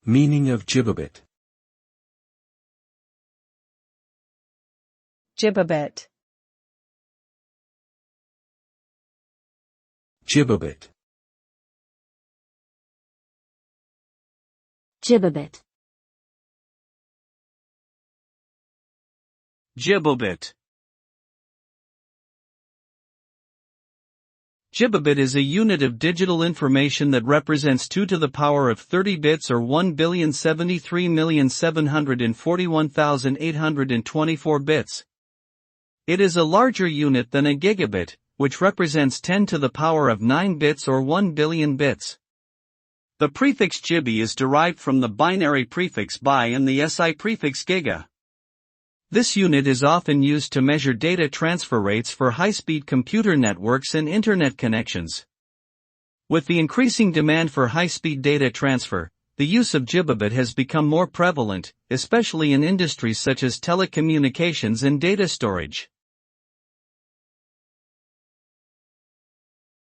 Meaning of gibibit. Gibibit. Gibibit. Gibibit. Gibibit. Gibibit is a unit of digital information that represents 2 to the power of 30 bits or 1,073,741,824 bits. It is a larger unit than a gigabit, which represents 10 to the power of 9 bits or 1 billion bits. The prefix GB is derived from the binary prefix bi and the SI prefix giga. This unit is often used to measure data transfer rates for high-speed computer networks and internet connections. With the increasing demand for high-speed data transfer, the use of gibibit has become more prevalent, especially in industries such as telecommunications and data storage.